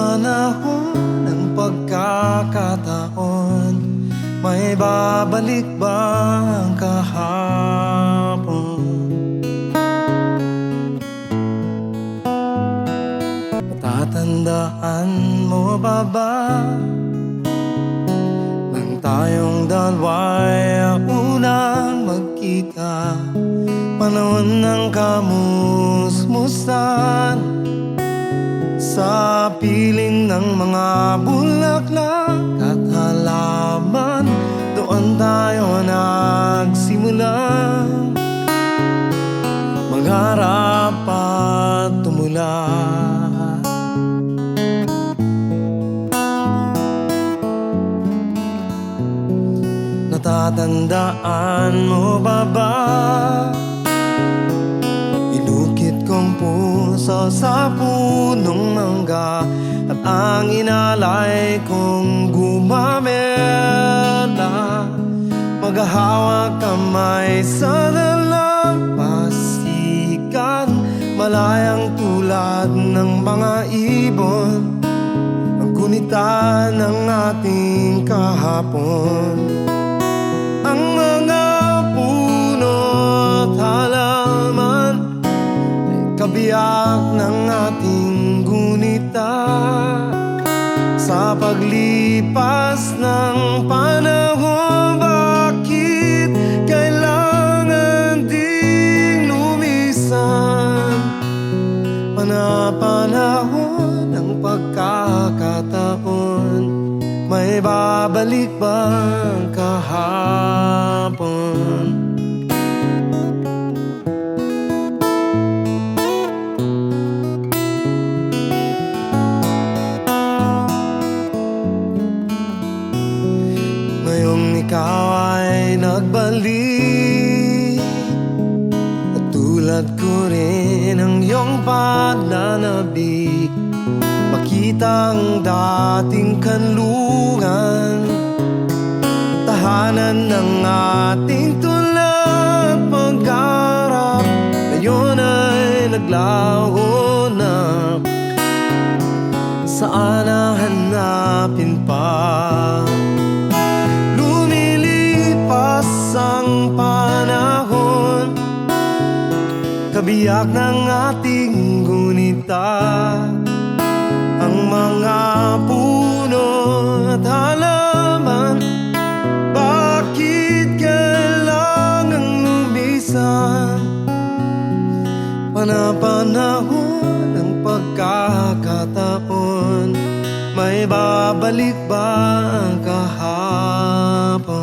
panahon ng pagkakataon, may babalik ba ang kahapon? Matatandaan mo ba nang tayong dalawa'y unang magkita? Panahon ng kamusmusan sa piling ng mga bulaklak at halaman. Doon tayo nagsimula magharap at tumula. Natatandaan mo ba? Inukit kong puso sa punong mangga at ang inalay kong gumamela. Maghahawak kamay sa dalampasigan, malayang tulad ng mga ibon, ang gunita ng ating kahapon. Ang mga puno at halaman ay kabiyak ng ating gunita. Sa paglipas ng panahon, bakit kailangan ding lumisan? Panahon ng pagkakataon, may babalik ba ang kahapon? Ngayong ikaw ay nagbalik at tulad ko rin ang iyong pananabik, makita ang dating kanlungan, tahanan ng ating tulad pag-arap, ngayon ay naglaho na. Saan hahanapin pa? Lumilipas ang panahon, kabiyak ng ating gunita. Ang mga puno at halaman, bakit kailangang lumisan? Panahon ng pagkakataon, may babalik ba ang kahapon?